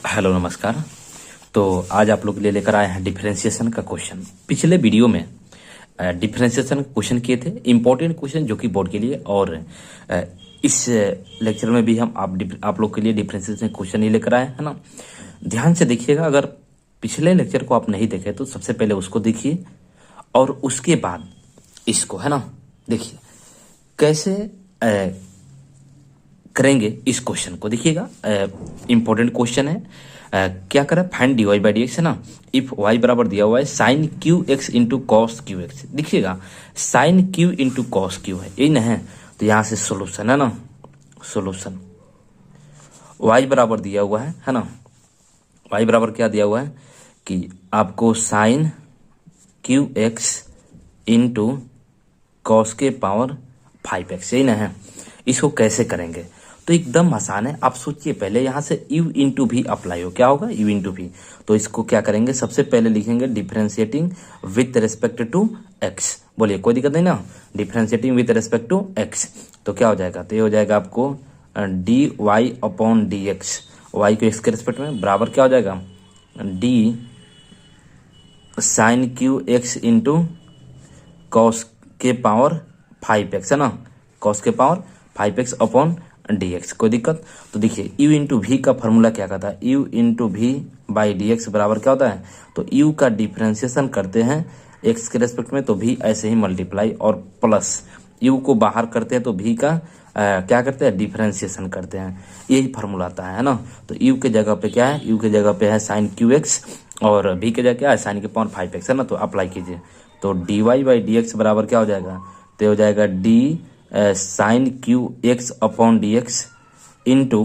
Hello नमस्कार। तो आज आप लोग के लिए लेकर आए हैं डिफरेंशिएशन का क्वेश्चन। पिछले वीडियो में डिफरेंशिएशन का क्वेश्चन किए थे, इंपॉर्टेंट क्वेश्चन जो कि बोर्ड के लिए, और इस लेक्चर में भी हम आप लोग के लिए डिफरेंशिएशन क्वेश्चन ही लेकर आए हैं ना। ध्यान से देखिएगा, अगर पिछले लेक्चर को आप नहीं देखे तो सबसे पहले उसको देखिए और उसके बाद इसको, है ना। देखिए कैसे करेंगे इस क्वेश्चन को। देखिएगा इंपॉर्टेंट क्वेश्चन है। क्या करें, find D Y by D x, है ना। इफ वाई बराबर दिया हुआ है sine cube x into cos cube X. देखिएगा sine cube into cos cube है, यही ना है। तो यहाँ से सोल्यूशन, है ना, सोल्यूशन वाई बराबर दिया हुआ है ना। वाई बराबर क्या दिया हुआ है कि आपको sine cube x into cos के पावर 5x, यही ना है। इसको कैसे करेंगे तो एकदम आसान है। आप सोचिए, पहले यहाँ से u इंटू भी अप्लाई हो, क्या होगा u इंटू भी। तो इसको क्या करेंगे, सबसे पहले लिखेंगे differentiating with respect to x। बोलिए, कोई दिक्कत नहीं ना। Differentiating with respect to x तो क्या हो जाएगा, तो ये हो जाएगा आपको D y upon D x. Y को x के रेस्पेक्ट में बराबर क्या हो जाएगा, d sine cube x into cos के पावर 5x, है ना। कॉस के power 5x upon D x. कोई दिक्कत। तो देखिए u इंटू वी का फॉर्मूला क्या कहता है, u into v by D x बराबर क्या होता है, तो u का डिफरेंशिएशन करते हैं x के रेस्पेक्ट में तो v ऐसे ही मल्टीप्लाई और प्लस u को बाहर करते हैं तो v का क्या करते हैं, डिफरेंशिएशन करते हैं। यही फार्मूला आता है ना। तो u के जगह पे क्या है, u के जगह पे है साइन क्यू एक्स और v के जगह क्या है, साइन के पावर 5x, है ना। तो अप्लाई कीजिए तो D Y by D x बराबर क्या हो जाएगा, तो हो जाएगा d sine cube x upon D x into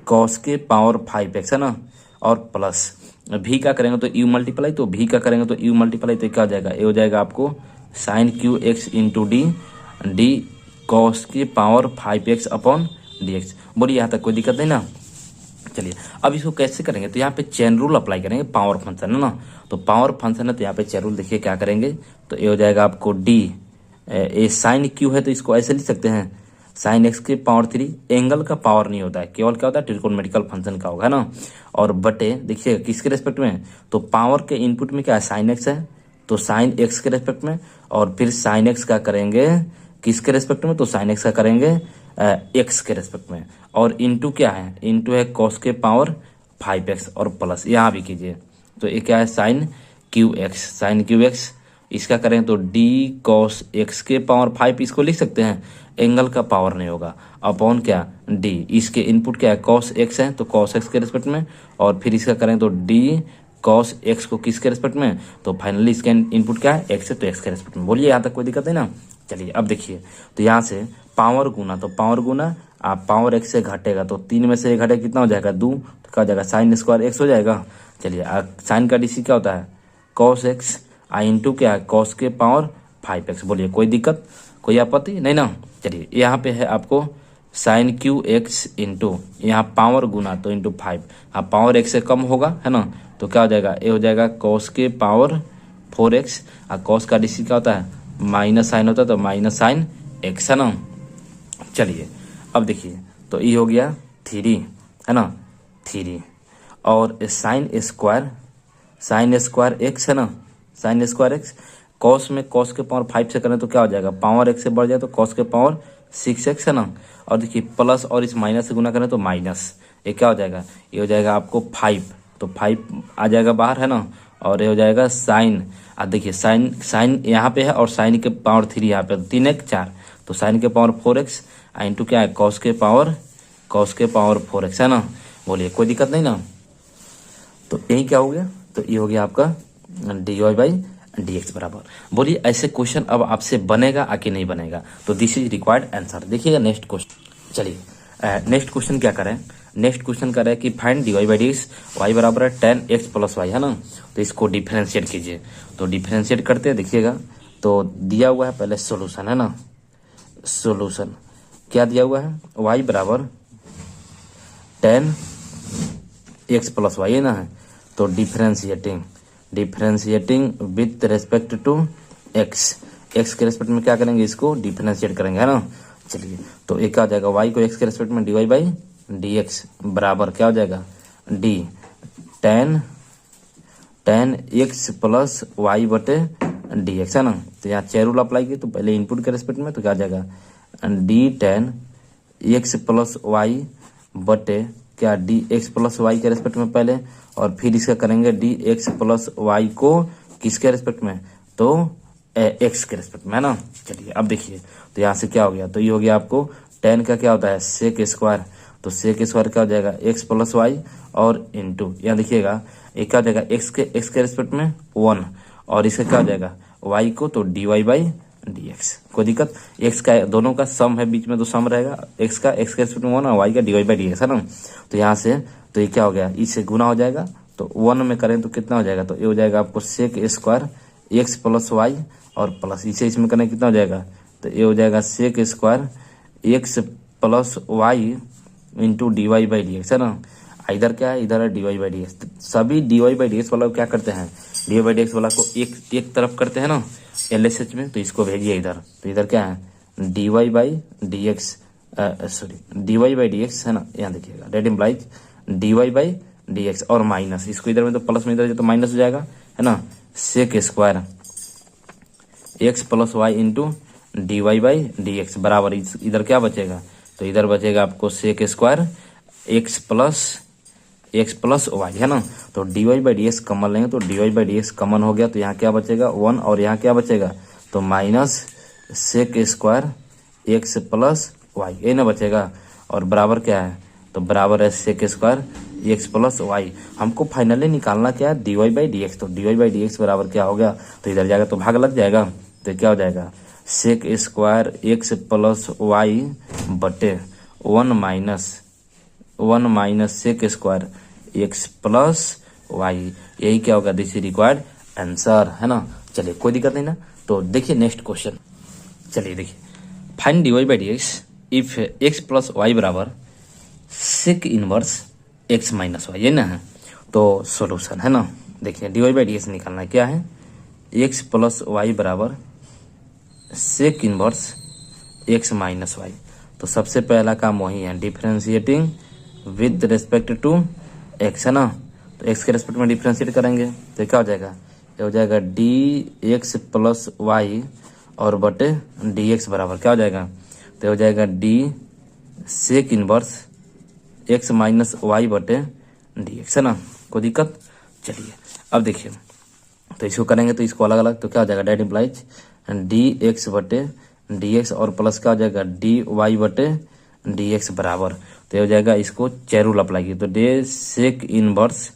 cos के पावर 5x, है ना, और प्लस भी का करेंगे तो यू मल्टीप्लाई, तो भी का करेंगे तो यू मल्टीप्लाई, तो क्या हो जाएगा, ये हो जाएगा आपको sine cube x into D D cos के power 5x upon D X. बोलिए यहाँ तक कोई दिक्कत नहीं ना। चलिए अब इसको कैसे करेंगे, तो यहाँ पे चेन रूल अप्लाई करेंगे, पावर फंक्शन है ना। तो पावर फंक्शन है तो यहाँ पे चेन रूल देखिए क्या करेंगे, तो ये हो जाएगा आपको डी ए साइन क्यू है तो इसको ऐसे लिख सकते हैं साइन एक्स के पावर 3। एंगल का पावर नहीं होता है, केवल क्या होता है, ट्रिकोनोमेट्रिकल फंक्शन का होगा, है ना। और बटे देखिए किसके रेस्पेक्ट में, तो पावर के इनपुट में क्या है, साइन एक्स है तो साइन एक्स के रेस्पेक्ट में, और फिर साइन एक्स का करेंगे किसके रेस्पेक्ट में, तो साइन एक्स का करेंगे एक्स के रेस्पेक्ट में, और इंटू क्या है, इंटू है कॉस के पावर 5x और प्लस यहाँ भी कीजिए। तो ये क्या है, sine cube x, sine cube x इसका करें तो डी कॉस एक्स के पावर 5, इसको लिख सकते हैं, एंगल का पावर नहीं होगा, अपॉन क्या डी, इसके इनपुट क्या है, कॉस एक्स है तो कॉस एक्स के रेस्पेक्ट में, और फिर इसका करें तो डी कॉस एक्स को किसके रेस्पेक्ट में, तो फाइनली इसका इनपुट क्या है, एक्स है तो एक्स के रेस्पेक्ट में। बोलिए यहाँ तक कोई दिक्कत नहीं ना। चलिए अब देखिए, तो यहाँ से पावर गुना, तो पावर गुना आप पावर एक्स से घटेगा तो 3 में से 1 घटेगा कितना हो जाएगा, 2, तो क्या हो जाएगा, साइन स्क्वायर एक्स हो जाएगा। चलिए साइन का डीसी क्या होता है, कॉस एक्स इंटू क्या है, कॉस के पावर 5x। बोलिए कोई दिक्कत, कोई आपत्ति नहीं ना। चलिए यहाँ पे है आपको साइन क्यू एक्स इंटू यहाँ पावर गुना तो इंटू 5, हाँ पावर एक्स से कम होगा, है ना। तो क्या हो जाएगा, ये हो जाएगा कॉस के पावर 4x, कॉस का डीसी क्या होता है, माइनस साइन होता है तो माइनस साइन एक्स, है ना। चलिए अब देखिए, तो ये हो गया 3, है ना, 3 और साइन स्क्वायर एक्स, है ना, साइन स्क्वायर एक्स, कॉस में कॉस के पावर 5 से करें तो क्या हो जाएगा, पावर एक्स से बढ़ जाए तो कॉस के पावर 6x, है ना। और देखिए प्लस और इस माइनस से गुना करें तो माइनस, ये क्या हो जाएगा, ये हो जाएगा आपको 5, तो 5 आ जाएगा बाहर, है ना। और ये हो जाएगा साइन, देखिए साइन यहाँ पे है और साइन के पावर 3 यहाँ पे, 3 1 4, तो साइन के पावर 4x इंटू क्या है, कॉस के पावर 4x, है ना। बोलिए कोई दिक्कत नहीं ना। तो यही क्या हो गया, तो ये हो गया आपका d Y by D x बराबर। बोलिए ऐसे क्वेश्चन अब आपसे बनेगा कि नहीं बनेगा, तो दिस इज रिक्वायर्ड आंसर। देखिएगा नेक्स्ट क्वेश्चन। चलिए नेक्स्ट क्वेश्चन क्या करें, नेक्स्ट क्वेश्चन करें कि find D Y by D x, y बराबर है 10x प्लस वाई, है ना। तो इसको डिफरेंशिएट कीजिए, तो डिफरेंशिएट करते हैं। देखिएगा तो दिया हुआ है पहले सोल्यूशन, है ना। सोल्यूशन क्या दिया हुआ है, वाई बराबर 10x प्लस वाई, है ना। तो differentiating with respect to x के रेस्पेक्ट में क्या करेंगे, इसको डिफरेंशिएट करेंगे, है ना। चलिए तो एक क्या हो जाएगा, वाई को एक्स के रेस्पेक्ट में d Y by D x बराबर क्या हो जाएगा, d tan x plus y बटे डी एक्स है ना। तो यहाँ चेयर रूल अप्लाई किए तो पहले इनपुट के रेस्पेक्ट में तो क्या आ जाएगा d tan x plus y बटे क्या डी एक्स प्लस वाई के रेस्पेक्ट में पहले, और फिर इसका करेंगे डी एक्स प्लस वाई को किसके रेस्पेक्ट में, तो एक्स के रेस्पेक्ट में है ना। चलिए अब देखिए तो यहाँ से क्या हो गया, तो ये हो गया आपको टेन का क्या होता है सेक स्क्वायर, तो सेक स्क्वायर क्या हो जाएगा एक्स प्लस वाई और इंटू यहाँ देखिएगा एक क्या हो जाएगा एक्स के रेस्पेक्ट में 1 और इसका क्या हो जाएगा वाई को तो D Y by D x. कोई दिक्कत, एक्स का दोनों का सम है बीच में तो सम रहेगा, एक्स के रेस्पेक्ट में 1 और वाई का d Y by D x है ना। तो यहाँ से तो ये क्या हो गया इससे गुना हो जाएगा, तो 1 में करें तो कितना हो जाएगा, तो ये हो जाएगा आपको sec square x plus y और प्लस इसे इसमें करें कितना हो जाएगा, तो ये हो जाएगा sec square x plus Y into D Y by D x है ना। इधर क्या है, इधर है D Y by D X. सभी D Y by D X वाला को क्या करते हैं, D Y by D X वाला को एक तरफ करते हैं ना LHS में, तो इसको भेजिए इधर, तो इधर क्या है D Y by D x d Y by D x है ना। यहाँ देखिएगा that implies d Y by D x और माइनस इसको इधर में तो प्लस में इधर तो माइनस हो जाएगा है ना, sec square x plus Y into D Y by D x बराबर इधर क्या बचेगा, तो इधर बचेगा आपको sec square x plus y है ना। तो D Y by D x common लेंगे तो D Y by D x common हो गया, तो यहाँ क्या बचेगा 1 और यहाँ क्या बचेगा, तो minus sec square x plus y ये ना बचेगा, और बराबर क्या है, तो बराबर है sec square x plus Y. हमको फाइनली निकालना क्या है D Y by D X, तो D Y by D x बराबर क्या हो गया, तो इधर जाएगा तो भाग लग जाएगा, तो क्या हो जाएगा sec square x plus y बटे 1 minus sec square x plus y, यही क्या होगा दिस इज रिक्वायर्ड आंसर है ना। चलिए कोई दिक्कत नहीं ना। तो देखिए नेक्स्ट क्वेश्चन, चलिए देखिए find D Y by D X if X plus Y बराबर sec inverse x minus Y, ये ना है तो सॉल्यूशन है ना। देखिए D Y by D X निकालना क्या है, एक्स प्लस वाई बराबर sec inverse x minus Y. तो सबसे पहला काम वही है differentiating with respect to x है ना, तो एक्स के रिस्पेक्ट में डिफरेंशिएट करेंगे तो क्या हो जाएगा, ये हो जाएगा डी एक्स प्लस वाई और बटे डी एक्स बराबर क्या हो जाएगा, तो हो जाएगा d sec inverse x minus y बटे डी एक्स है ना। कोई दिक्कत, चलिए अब देखिए तो इसको करेंगे तो इसको अलग अलग तो क्या हो जाएगा डेट इम्प्लाइज डी एक्स बटे डी एक्स और प्लस क्या हो जाएगा डी वाई बटे डी एक्स बराबर, तो हो जाएगा इसको चेयर रूल अप्लाई की, तो D sec inverse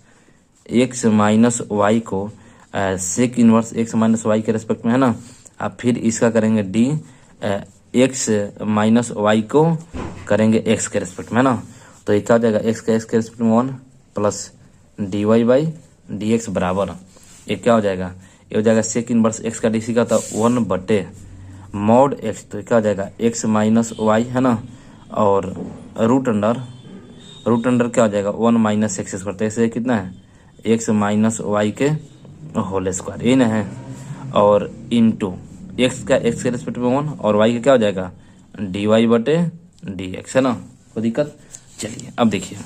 x minus Y को sec inverse x minus Y के रेस्पेक्ट में है ना, अब फिर इसका करेंगे डी एक्स माइनस वाई को करेंगे एक्स के रेस्पेक्ट में है ना। तो ये क्या हो जाएगा एक्स के रेस्पेक्ट में 1 plus d Y by D x बराबर, ये क्या हो जाएगा, ये हो जाएगा सेक इनवर्स एक्स का डी सी का था 1 बटे मॉड एक्स, तो क्या हो जाएगा एक्स माइनस वाई है ना, और रूट अंडर क्या हो जाएगा 1 माइनस एक्स स्क्वायर, तो ऐसे कितना है एक्स माइनस वाई के होल स्क्वायर ये ना है, और इंटू एक्स के रेस्पेक्ट में 1 और वाई का क्या हो जाएगा डी वाई बटे डी एक्स है ना। कोई दिक्कत, चलिए अब देखिए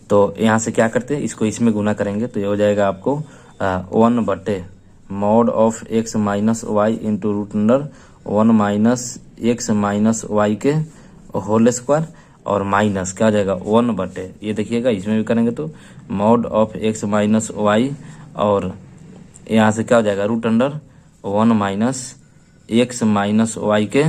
तो यहाँ से क्या करते हैं इसको इसमें गुना करेंगे तो ये हो जाएगा आपको 1 बटे mod of x minus y into root under 1 minus x minus Y के होल स्क्वायर और माइनस क्या हो जाएगा 1 बटे, ये देखिएगा इसमें भी करेंगे तो mod of x minus Y और यहाँ से क्या हो जाएगा root under 1 minus x minus Y के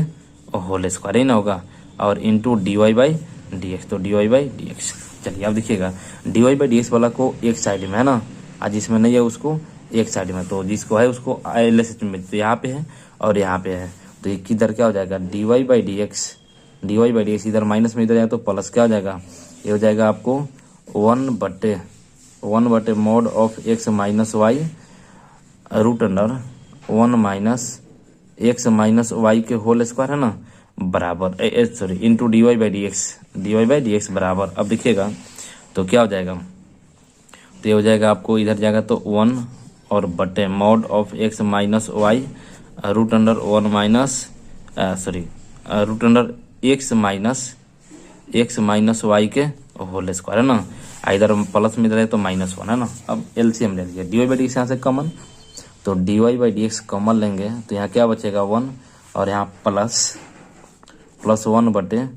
होल स्क्वायर ही ना होगा, और into D Y by D X, तो D Y by D X. चलिए अब देखिएगा D Y by D X वाला को एक साइड में है ना, आज जिसमें नहीं है उसको एक साइड में, तो जिसको है उसको LHS में तो यहाँ पे है और यहाँ पे है, तो ये किधर क्या हो जाएगा D Y by D x इधर माइनस में इधर जाए तो प्लस क्या हो जाएगा, ये हो जाएगा आपको 1 बटे mod of x minus Y root under 1 minus x minus Y के होल स्क्वायर है ना बराबर into D Y by D x बराबर। अब देखिएगा तो क्या हो जाएगा, तो ये हो जाएगा आपको इधर जाएगा तो 1 और बटे mod of x minus Y root under 1 minus root under x minus Y के होल स्क्वायर है ना, इधर प्लस में रहे तो -1 है ना। अब एलसीएम ले लीजिए, dy बाई डी एक्स यहाँ से कॉमन, तो dy by D x common लेंगे तो यहाँ क्या बचेगा 1, और यहाँ +1 बटे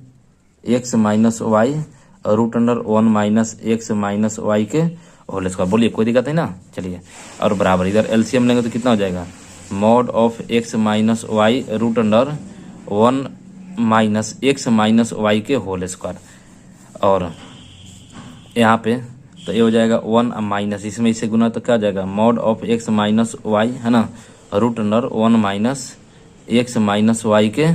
x minus Y root under 1 minus x minus Y के होल स्क्वायर। बोलिए कोई दिक्कत है ना। चलिए, और बराबर इधर एलसीएम लेंगे तो कितना हो जाएगा, mod of x minus Y root under 1 minus x minus Y के होल स्क्वायर, और यहाँ पे तो ये हो जाएगा 1 माइनस, इसमें इसे गुना तो क्या हो जाएगा, mod of x minus Y है ना root under 1 minus x minus Y के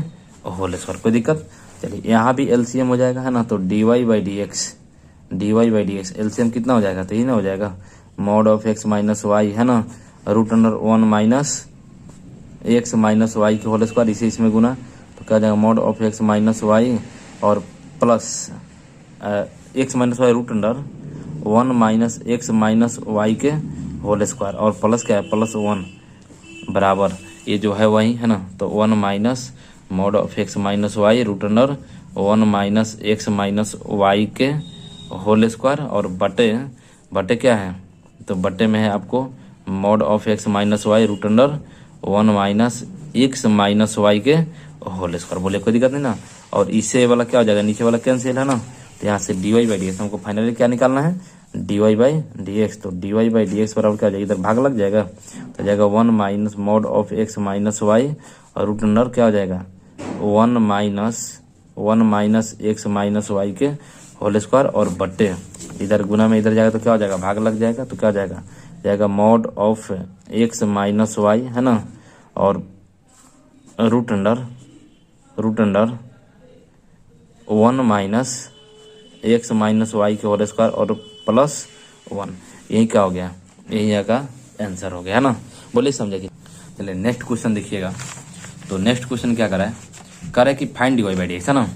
होल स्क्वायर। कोई दिक्कत। चलिए यहाँ भी एलसीएम हो जाएगा है ना, तो dy by D X LCM कितना हो जाएगा, तो ये ना हो जाएगा mod of x minus Y है ना root under 1 minus x minus Y के होल स्क्वायर, इसे इसमें गुना तो क्या हो जाएगा mod of x minus Y और plus X minus Y root under 1 minus x minus Y के होल स्क्वायर, और प्लस क्या है +1 बराबर ये जो है वही है ना, तो 1 minus mod of x minus Y root under 1 minus x minus Y के होल स्क्वायर, और बटे क्या है, तो बटे में है आपको mod of x minus Y root under 1 minus x minus Y के होल स्क्वायर। बोले कोई दिक्कत नहीं ना। और इससे वाला क्या हो जाएगा, नीचे वाला कैंसिल है ना, तो यहाँ से dy बाई डी एक्स हमको फाइनली क्या निकालना है, dy बाई डी एक्स, तो dy बाई डी एक्स बराबर क्या हो जाएगा, इधर भाग लग जाएगा तो जाएगा 1 minus mod of x minus Y और रूट अंडर क्या हो जाएगा 1 माइनस एक्स माइनस वाई के होल स्क्वायर, और बट्टे इधर गुना में इधर जाएगा तो क्या हो जाएगा, भाग लग जाएगा तो क्या हो जाएगा mod of x minus Y है ना, और root under 1 minus x minus Y के होल स्क्वायर और +1, यही क्या हो गया, यही यहाँ का आंसर हो गया है ना। बोलिए समझे। चलिए नेक्स्ट क्वेश्चन देखिएगा, तो नेक्स्ट क्वेश्चन क्या करा है कि find dy by D x है ना,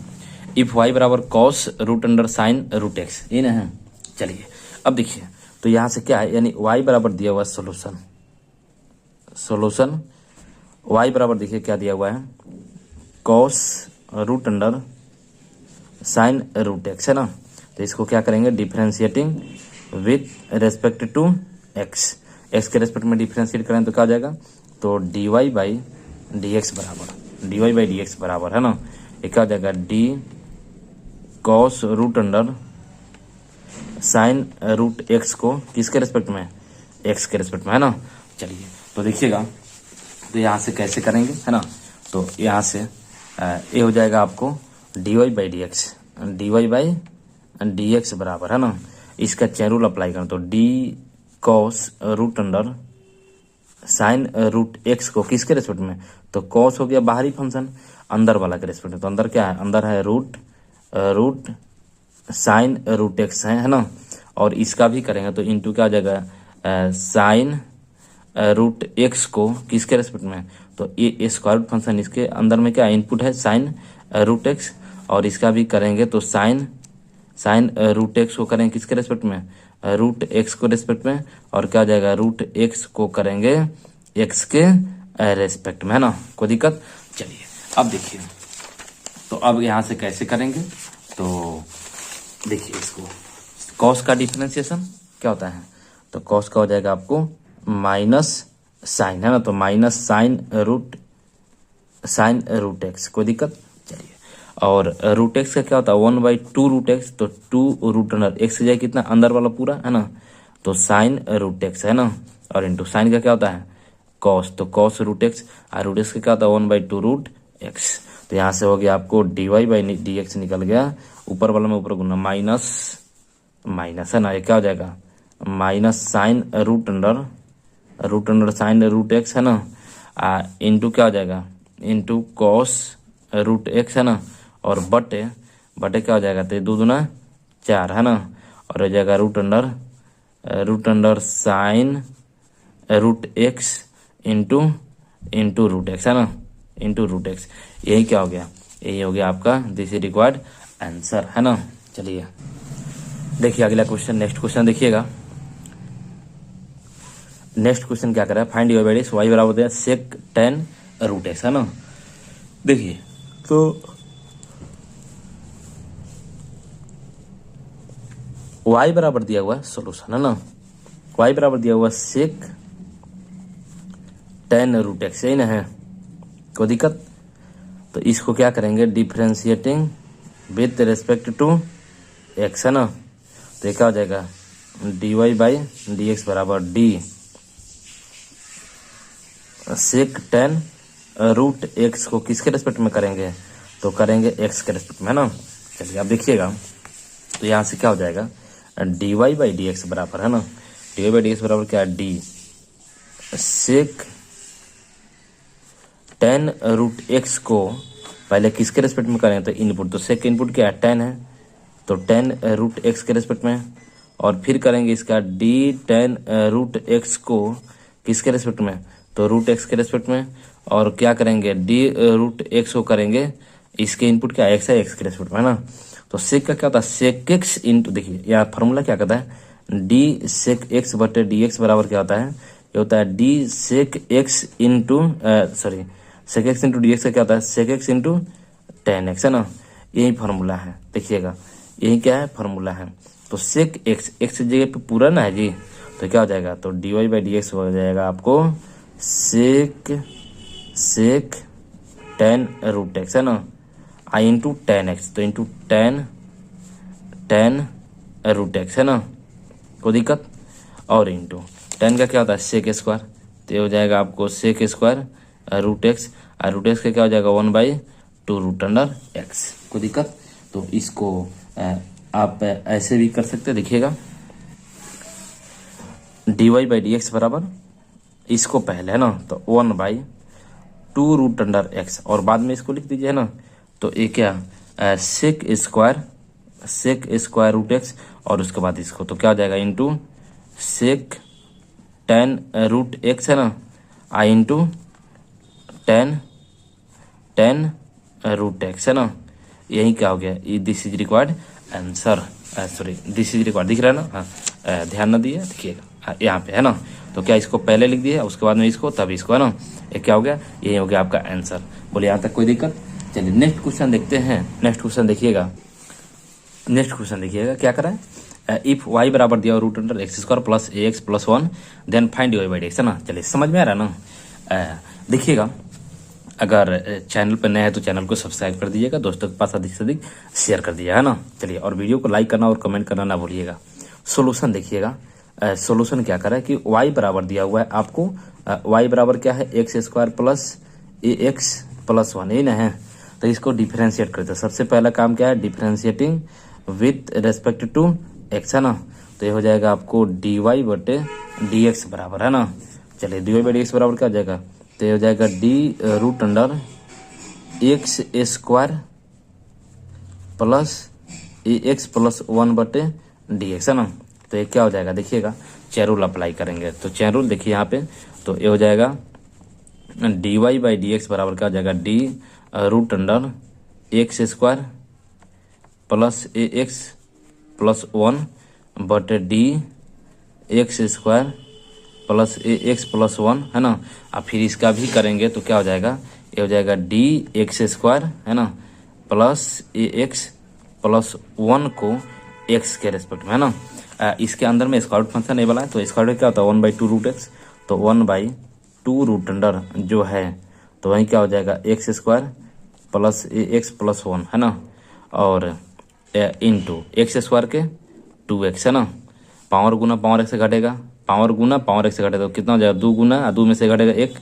इफ y बराबर cos root under sine root x, ये ना है। चलिए अब देखिए, तो यहाँ से क्या है, यानी y बराबर दिया हुआ है सोल्यूशन y बराबर देखिए क्या दिया हुआ है, cos root under sine root x है ना, तो इसको क्या करेंगे, differentiating with respect to x के रेस्पेक्ट में डिफरेंशिएट करें तो क्या हो जाएगा, तो dy बाई डी एक्स बराबर है ना, ये क्या हो जाएगा d cos root under sine root x को किसके रेस्पेक्ट में, x के रेस्पेक्ट में है ना। चलिए तो देखिएगा, तो यहाँ से कैसे करेंगे है ना, तो यहाँ से ये हो जाएगा आपको dy बाई डी एक्स बराबर है ना, इसका चेन रूल अप्लाई करें तो d cos root under sine root x को किसके रेस्पेक्ट में, तो कॉस हो गया बाहरी फंक्शन, अंदर वाला के रेस्पेक्ट में, तो अंदर क्या है, अंदर है रूट साइन रूट एक्स है ना, और इसका भी करेंगे तो इंटू क्या आ जाएगा साइन रूट एक्स को किसके रेस्पेक्ट में, तो ये स्क्वायर रूट फंक्शन इसके अंदर में क्या इनपुट है साइन रूट एक्स, और इसका भी करेंगे तो साइन रूट एक्स को करेंगे किसके रेस्पेक्ट में, रूट एक्स को रेस्पेक्ट में, और क्या आ जाएगा रूट एक्स को करेंगे एक्स के रेस्पेक्ट में है ना। कोई दिक्कत। चलिए अब देखिए, तो अब यहाँ से कैसे करेंगे, तो देखिए इसको कॉस का डिफरेंशिएशन क्या होता है, तो कॉस का हो जाएगा आपको माइनस साइन है ना, तो माइनस साइन रूट एक्स। कोई दिक्कत। चलिए, और रूट एक्स का क्या होता है 1/2 रूट एक्स, तो 2 रूट अंडर एक्स जाए कितना अंदर वाला पूरा है ना, तो साइन रूट एक्स है ना, और इंटू साइन का क्या होता है कॉस, तो कॉस रूट एक्स, और रूट एक्स का क्या होता है 1/2 रूट एक्स, तो यहाँ से हो गया आपको dy बाई डी एक्स निकल गया, ऊपर वाला में ऊपर गुना माइनस है ना, ये क्या हो जाएगा minus sine root under sine root x है ना, इंटू क्या हो जाएगा इंटू कॉस रूट एक्स है ना, और बटे क्या हो जाएगा, तो 2 दूना 4 है ना, और हो जाएगा root under sine root x into root x है ना, इंटू रूट एक्स, यही क्या हो गया, यही हो गया आपका दिस इज रिक्वायर्ड आंसर है ना। चलिए देखिए अगला क्वेश्चन, नेक्स्ट क्वेश्चन देखिएगा। नेक्स्ट क्वेश्चन क्या कर रहा है, find dy by D x, y बराबर होता है सेक टेन रूट एक्स है ना। देखिए तो y बराबर दिया हुआ है सोल्यूशन है ना, y बराबर दिया हुआ सेक टेन रूट एक्स, यही ना है, कोई दिक्कत। तो इसको क्या करेंगे, differentiating with respect to x है ना, तो ये क्या हो जाएगा, dy बाई डी एक्स बराबर d sec tan root x को किसके रेस्पेक्ट में करेंगे, तो करेंगे एक्स के रेस्पेक्ट में है ना। चलिए आप देखिएगा, तो यहाँ से क्या हो जाएगा, dy बाई डी एक्स बराबर है ना, dy बाई डी एक्स बराबर क्या है, d sec tan root x को पहले किसके रेस्पेक्ट में करें, तो इनपुट, तो सेक इनपुट क्या है, 10 है, तो 10 रूट एक्स के रेस्पेक्ट में, और फिर करेंगे इसका डी 10 रूट एक्स को किसके रेस्पेक्ट में, तो रूट एक्स के रेस्पेक्ट में, और क्या करेंगे डी रूट एक्स को करेंगे इसके इनपुट क्या एक्स है, एक्स के रेस्पेक्ट में है ना। तो सेक का क्या होता है, सेक एक्स इंटू, देखिए यहाँ फार्मूला क्या कहता है, डी सेक एक्स बटे डी एक्स बराबर क्या होता है, ये होता है d sec x into sorry sec x into d x का क्या होता है, सेक एक्स इंटू 10x है ना, यही फार्मूला है, देखिएगा यही क्या है फार्मूला है। तो सेक एक्स, एक्स जगह पे पूरा ना है जी, तो क्या हो जाएगा, तो D Y by D x हो जाएगा आपको सेक 10 रूट एक्स है ना, आई इंटू 10x, तो इंटू 10 रूट एक्स है ना, कोई दिक्कत, और इंटू 10 का क्या होता है सेक स्क्वायर, तो ये हो जाएगा आपको सेक स्क्वायर रूट एक्स, और रूट एक्स का क्या हो जाएगा 1/2 रूट अंडर एक्स, कोई दिक्कत। तो इसको आप ऐसे भी कर सकते हैं, देखिएगा D Y by D x बराबर, इसको पहले है ना तो 1/2 रूट अंडर एक्स, और बाद में इसको लिख दीजिए है ना, तो ये क्या सेक स्क्वायर रूट एक्स, और उसके बाद इसको तो क्या हो जाएगा इंटू सेक 10 रूट एक्स है ना, आई इंटू 10 रूट एक्स है ना, यही क्या हो गया, this is required answer, sorry this is required, दिख रहा है ना, हाँ ध्यान न दिए, देखिएगा यहाँ पे है ना, तो क्या इसको पहले लिख दिए उसके बाद में इसको तब इसको है ना, ये क्या हो गया, यही हो गया आपका आंसर। बोलिए यहाँ तक कोई दिक्कत। चलिए नेक्स्ट क्वेश्चन देखते हैं, नेक्स्ट क्वेश्चन देखिएगा, क्या करा है, इफ y बराबर दिया root under x square plus A x plus 1 then find dy by D x है ना। चलिए समझ में आ रहा है ना। देखिएगा अगर चैनल पर नए हैं तो चैनल को सब्सक्राइब कर दीजिएगा, दोस्तों के पास अधिक से अधिक शेयर कर दीजिएगा है ना। चलिए और वीडियो को लाइक करना और कमेंट करना ना भूलिएगा। सोल्यूशन देखिएगा, सोल्यूशन क्या कर रहा है कि y बराबर दिया हुआ है आपको, y बराबर क्या है एक्स स्क्वायर प्लस ए एक्स प्लस 1, यही ना है। तो इसको डिफरेंशिएट करते हैं। सबसे पहला काम क्या है, differentiating with respect to x है ना, तो ये हो जाएगा आपको डी वाई बटे डी एक्स बराबर है ना। चलिए D Y by D x बराबर क्या हो जाएगा, तो ये हो जाएगा D root under x square plus ए एक्स प्लस 1 बटे डी एक्स है ना। तो ये क्या हो जाएगा, देखिएगा चेन रूल अप्लाई करेंगे, तो चेन रूल देखिए यहाँ पे, तो ये हो जाएगा D Y by D x बराबर क्या हो जाएगा, D root under x square plus ए एक्स प्लस 1 बटे डी एक्स स्क्वायर प्लस ए एक्स प्लस 1 है ना। अब फिर इसका भी करेंगे तो क्या हो जाएगा, ये हो जाएगा डी एक्स स्क्वायर है ना प्लस ए एक्स प्लस 1 को एक्स के रेस्पेक्ट में है ना। इसके अंदर में स्क्वायर रूट फंक्शन नहीं बना है, तो स्क्वायर रूट क्या होता है 1/2 रूट एक्स, तो 1/2 रूट अंडर जो है तो वही क्या हो जाएगा एक्स स्क्वायर प्लस ए एक्स प्लस 1 है ना, और इंटू एक्स स्क्वायर के 2x है ना, पावर गुना पावर एक्स से घटेगा, पावर गुना पावर एक्स से घटेगा तो कितना हो जाएगा 2 गुना 2 में से घटेगा 1,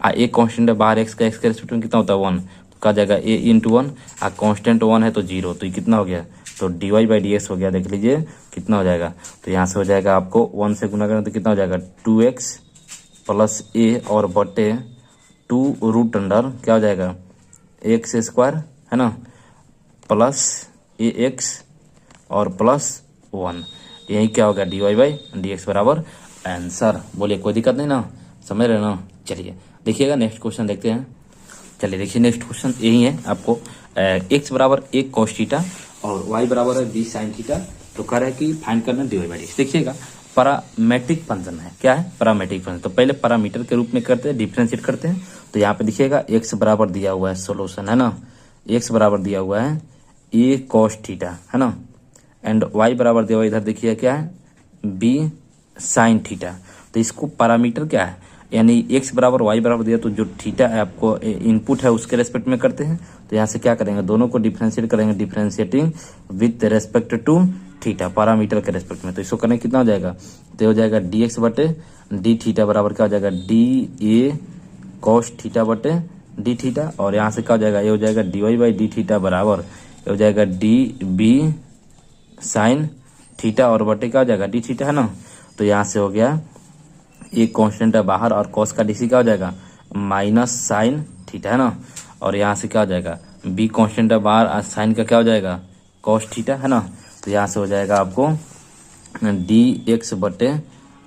एक कांस्टेंट है बाहर एक्स का, एक्स के रेस्पेक्ट में कितना होता है 1, तो क्या जाएगा a इंटू 1, कांस्टेंट 1 है तो 0, तो ये कितना हो गया, तो D Y by D x हो गया। देख लीजिए कितना हो जाएगा, तो यहाँ से हो जाएगा आपको 1 से गुना करें तो कितना हो जाएगा 2x प्लस ए और बटे 2 रूट अंडर क्या हो जाएगा एक्स स्क्वायर है ना प्लस ए एक्स और प्लस 1, यही क्या होगा d Y by D x बराबर आंसर। बोलिए कोई दिक्कत नहीं ना, समझ रहे ना। चलिए देखिएगा नेक्स्ट क्वेश्चन देखते हैं। चलिए देखिए नेक्स्ट क्वेश्चन यही है आपको, एक्स बराबर 1 cos थीटा और y बराबर है 20 sin थीटा, तो कह रहा है कि फाइंड करना d Y by D x. देखिएगा पैरामेट्रिक फंक्शन है, क्या है पैरामेट्रिक फंक्शन, तो पहले पैरामीटर के रूप में करते हैं, डिफरेंशिएट करते हैं। तो यहाँ पे देखिएगा एक्स बराबर दिया हुआ है सोल्यूशन है ना, एक्स बराबर दिया हुआ है ए cos थीटा है ना, एंड वाई बराबर दिया हुआ इधर देखिए क्या है, बी साइन थीटा। तो इसको पैरामीटर क्या है, यानी एक्स बराबर वाई बराबर दिया तो जो थीटा है आपको इनपुट है उसके रेस्पेक्ट में करते हैं। तो यहाँ से क्या करेंगे, दोनों को डिफ्रेंशिएट करेंगे, differentiating with respect to theta, parameter के रेस्पेक्ट में। तो इसको करने कितना हो जाएगा, तो हो जाएगा डी एक्स बटे डी थीटा बराबर क्या हो जाएगा, डी ए कॉस थीटा बटे डी थीटा। और यहाँ से क्या हो जाएगा, ये हो जाएगा D Y by d theta बराबर ये हो जाएगा डी बी साइन थीटा और बटे क्या हो जाएगा डी थीटा है ना। तो यहाँ से हो गया एक कांस्टेंट है बाहर और कॉस का डीसी क्या हो जाएगा माइनस साइन थीटा है ना। और यहाँ से क्या हो जाएगा बी कांस्टेंट है बाहर और साइन का क्या हो जाएगा कॉस थीटा है ना। तो यहाँ से हो जाएगा आपको डी एक्स बटे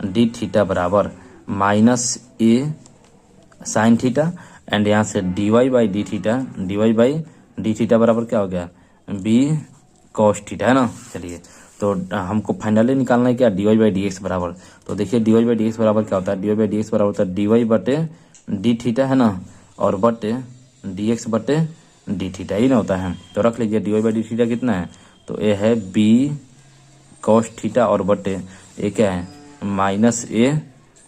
डी थीटा बराबर minus a sine theta and यहाँ से d Y by d theta बराबर क्या हो गया बी कॉस थीटा है ना। चलिए तो हमको फाइनली निकालना है क्या, d Y by D x बराबर। तो देखिए D Y by D x बराबर क्या होता है, D Y by D x बराबर होता है डी वाई बटे डी थीटा है ना और बटे डी एक्स बटे डी थीटा ही ना होता है। तो रख लीजिए d Y by d theta कितना है, तो ये है बी कॉस थीटा और बटे ये क्या है माइनस ए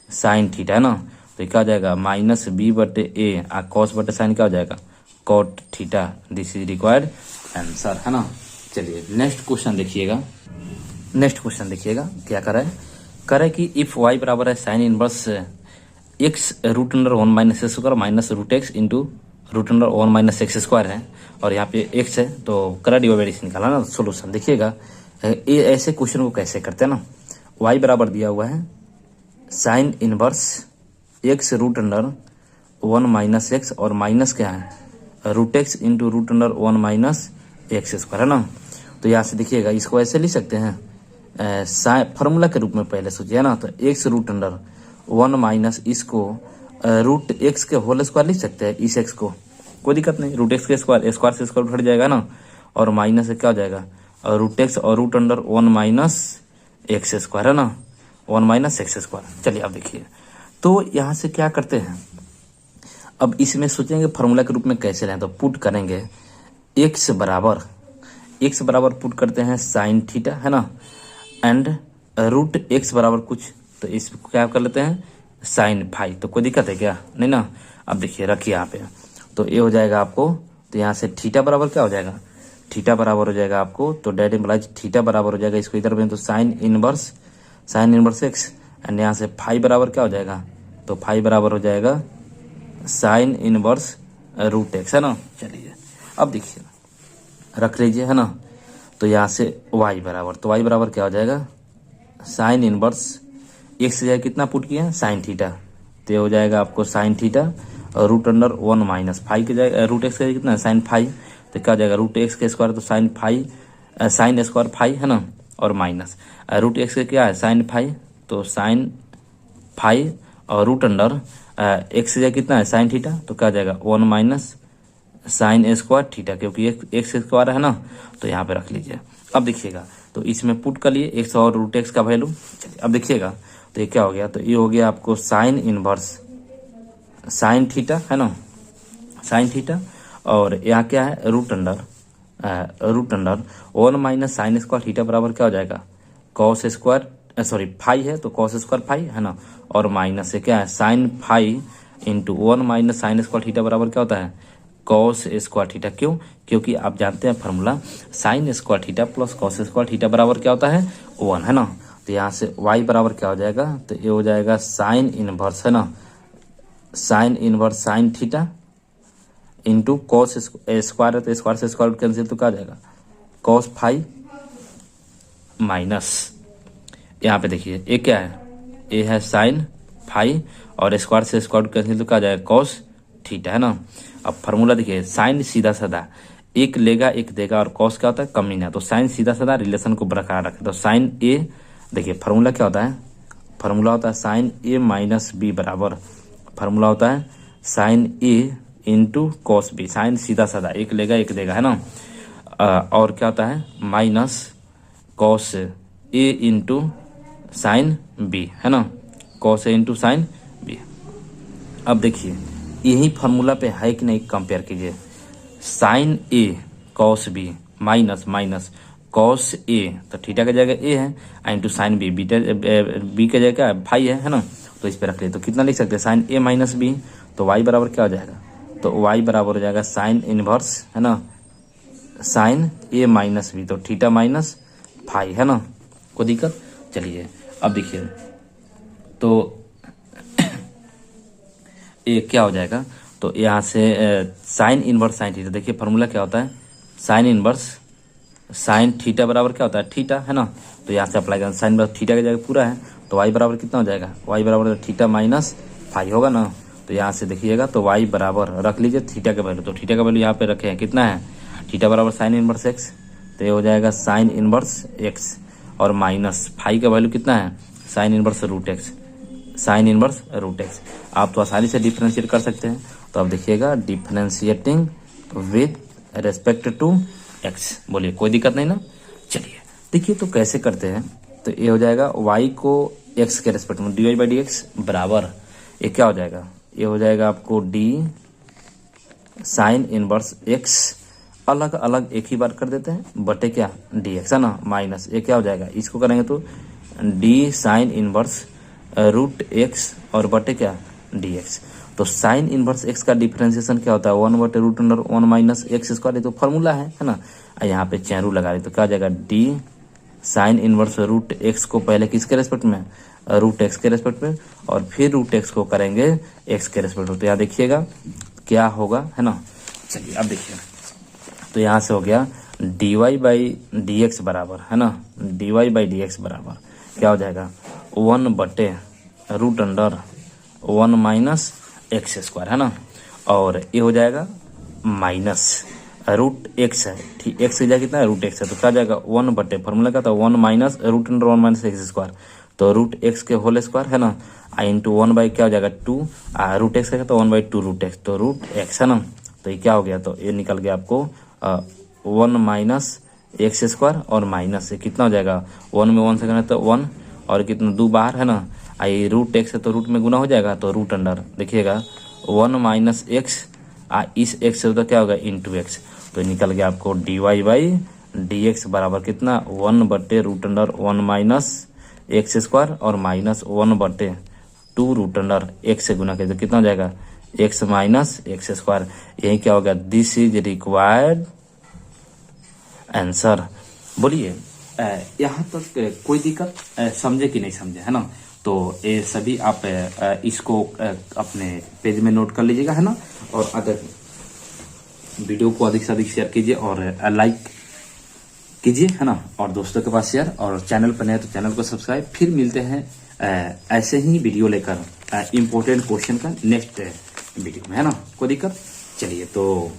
साइन थीटा है ना। तो क्या हो जाएगा माइनस बी बटे ए और कॉस बटे साइन क्या हो जाएगा cot theta. This is required answer है ना। चलिए नेक्स्ट क्वेश्चन देखिएगा, नेक्स्ट क्वेश्चन देखिएगा क्या करे कि इफ वाई बराबर है sine inverse x root under one minus x square minus root x into root under one minus x square है और यहाँ पे एक्स है। तो करा डिवाइडेशन निकाला ना सोल्यूशन। देखिएगा ये ऐसे क्वेश्चन को कैसे करते हैं ना, वाई बराबर दिया हुआ है sine inverse x root under one minus x और माइनस क्या है root x into root under one minus x square है ना। तो यहाँ से देखिएगा इसको ऐसे लिख सकते हैं फार्मूला के रूप में पहले सोचिए ना। तो x root under one minus इसको रूट एक्स के होल स्क्वायर लिख सकते हैं, इस एक्स को कोई दिक्कत नहीं, रूट एक्स के स्क्वायर स्क्वायर से स्क्वायर हट जाएगा ना और माइनस से क्या हो जाएगा रूट एक्स और root under one minus x square है ना, वन माइनस एक्स स्क्वायर। चलिए अब देखिए तो यहाँ से क्या करते हैं, अब इसमें सोचेंगे फार्मूला के रूप में कैसे लें। तो पुट करेंगे एक्स बराबर पुट करते हैं साइन थीटा है ना एंड रूट एक्स बराबर कुछ, तो इसको क्या कर लेते हैं साइन फाई। तो कोई दिक्कत है क्या, नहीं ना। अब देखिए रखिए यहाँ पे, तो ये हो जाएगा आपको, तो यहाँ से थीटा बराबर क्या हो जाएगा, थीटा बराबर हो जाएगा आपको, तो डेट इम्प्लाइज थीटा बराबर हो जाएगा इसको इधर में तो साइन इनवर्स एक्स एंड यहाँ से फाई बराबर क्या हो जाएगा, तो फाई बराबर हो जाएगा साइन इनवर्स रूट एक्स है ना। चलिए अब देखिए रख लीजिए है ना। तो यहाँ से y बराबर, तो y बराबर क्या हो जाएगा साइन इनवर्स एक्स से जाएगा कितना पुट किया है साइन थीटा, तो ये हो जाएगा आपको साइन थीटा और root under one minus five के जाएगा रूट एक्स का कितना है साइन फाइव, तो क्या हो जाएगा रूट एक्स के स्क्वायर तो साइन स्क्वायर फाइव है ना और माइनस रूट एक्स का क्या है साइन फाइव, तो साइन फाइव और रूट अंडर एक्स से जाएगा कितना है साइन थीटा, तो क्या हो जाएगा one minus sine square theta क्योंकि एक्स स्क्वायर है ना। तो यहाँ पे रख लीजिए। अब देखिएगा तो इसमें पुट कर लिए एक्स और रूट एक्स का वैल्यू। चलिए अब देखिएगा तो ये क्या हो गया, तो ये हो गया आपको साइन इनवर्स साइन थीटा है ना, साइन थीटा और यहाँ क्या है root under one minus sine square theta बराबर क्या हो जाएगा कॉस स्क्वायर सॉरी फाइव है तो कॉस स्क्वायर फाइव है ना और माइनस से क्या है sine five into one minus sine square theta बराबर क्या होता है कॉस स्क्वायर थीटा। क्यों, क्योंकि आप जानते हैं formula sign square theta plus cos square theta बराबर क्या होता है वन है ना। तो यहाँ से y बराबर क्या हो जाएगा, तो ये हो जाएगा साइन इनवर्स है ना, sine inverse sine theta into cos square है तो स्क्वायर से स्क्वायर कैंसिल तो क्या आ जाएगा कॉस फाइव माइनस यहाँ पे देखिए ये क्या है ये है साइन फाइव और स्क्वायर से स्क्वायर कैंसिल तो क्या आ जाएगा कॉस थीटा है ना। अब फार्मूला देखिए साइन सीधा साधा एक लेगा एक देगा और कॉस क्या होता है कम नहीं, तो साइन सीधा साधा रिलेशन को बरकरार रखे। तो साइन ए देखिए फार्मूला क्या होता है, फार्मूला होता है साइन ए माइनस बी बराबर फार्मूला होता है साइन ए इंटू कॉस बी, साइन सीधा साधा एक लेगा एक देगा है ना और क्या होता है माइनस कॉस ए इंटू साइन बी है ना, cos A into sine B. अब देखिए यही फार्मूला पे है कि नहीं कंपेयर कीजिए, sine A cos B minus minus cos A, तो थीटा की जगह ए है, into sine B, beta B की जगह क्या फाई है ना, तो इस पर रख लिए। तो कितना लिख सकते हैं, साइन ए माइनस बी, तो वाई बराबर क्या हो जाएगा, तो वाई बराबर हो जाएगा साइन इनवर्स है ना, साइन ए माइनस बी, तो थीटा माइनस फाई है ना, कोई दिक्कत। चलिए अब देखिए तो ये क्या हो जाएगा, तो यहाँ से साइन इनवर्स साइन थीटा, देखिए फॉर्मूला क्या होता है, साइन इनवर्स साइन थीटा बराबर क्या होता है, थीटा है ना, तो यहाँ से अप्लाई करना, साइन इनवर्स थीटा की जगह पूरा है, तो वाई बराबर कितना हो जाएगा, वाई बराबर थीटा माइनस फाई होगा ना, तो यहाँ से देखिएगा तो वाई बराबर रख लीजिए थीटा का वैल्यू, तो थीटा का वैल्यू यहाँ पे रखे हैं कितना है, थीटा बराबर साइन इनवर्स एक्स, तो ये हो जाएगा साइन इनवर्स एक्स, और माइनस फाई का वैल्यू कितना है, sine inverse root x, sine inverse root x. आप तो आसानी से डिफ्रेंशिएट कर सकते हैं, तो अब देखिएगा differentiating with respect to x, बोलिए कोई दिक्कत नहीं ना। चलिए देखिए तो कैसे करते हैं, तो ये हो जाएगा y को x के रेस्पेक्ट में dy बाई डी एक्स बराबर, ये क्या हो जाएगा, ये हो जाएगा आपको d साइन इनवर्स x, अलग अलग एक ही बार कर देते हैं बटे क्या dx है ना, माइनस ये क्या हो जाएगा, इसको करेंगे तो d sine inverse root x और बटे क्या dx। तो साइन इनवर्स x का डिफरेंशिएशन क्या होता है, 1/√1 माइनस एक्स स्क्वायर, ये तो फॉर्मूला है ना, यहाँ पे चैरू लगा रहे तो क्या हो जाएगा d sine inverse root x को पहले किसके रेस्पेक्ट में, रूट एक्स के रेस्पेक्ट में, और फिर रूट एक्स को करेंगे एक्स के रेस्पेक्ट में, तो यहाँ देखिएगा क्या होगा है ना। चलिए अब देखिए तो यहाँ से हो गया dy बाई डी एक्स बराबर है ना, dy बाई डी एक्स बराबर क्या हो जाएगा 1/√1 माइनस एक्स स्क्वायर है ना, और ये हो जाएगा माइनस रूट एक्स है, ठीक एक्स की जगह कितना है रूट एक्स है, तो क्या जाएगा 1 बटे फॉर्मूला का था 1 माइनस √1 माइनस एक्स स्क्वायर, तो रूट एक्स के होल स्क्वायर है ना, इंटू 1 बाई क्या हो जाएगा 2, रूट एक्स का तो 1/2 रूट एक्स, तो रूट एक्स है ना, तो ये क्या हो गया, तो ये निकल गया आपको 1 माइनस एक्स स्क्वायर और माइनस ये कितना हो जाएगा, 1 में 1 से करना तो 1 और कितना 2 बाहर है ना, आई रूट एक्स है तो रूट में गुना हो जाएगा, तो रूट अंडर देखिएगा 1 माइनस एक्स इस एक्स से तो क्या होगा इंटू एक्स, तो निकल गया आपको dy बाई डी एक्स बराबर कितना 1/√1 माइनस एक्स स्क्वायर और माइनस 1/2 रूट अंडर एक्स से गुना करके तो कितना हो जाएगा x माइनस एक्स स्क्वायर। यही क्या होगा, दिस इज रिक्वायर्ड आंसर। बोलिए यहाँ तक कोई दिक्कत समझे कि नहीं समझे है ना, तो ये सभी आप इसको अपने पेज में नोट कर लीजिएगा है ना, और अगर वीडियो को अधिक से अधिक शेयर कीजिए और लाइक कीजिए है ना, और दोस्तों के पास शेयर, और चैनल पर नए तो चैनल को सब्सक्राइब। फिर मिलते हैं ऐसे ही वीडियो लेकर इम्पोर्टेंट क्वेश्चन का नेक्स्ट वीडियो में है ना, कोई दिक्कत। चलिए तो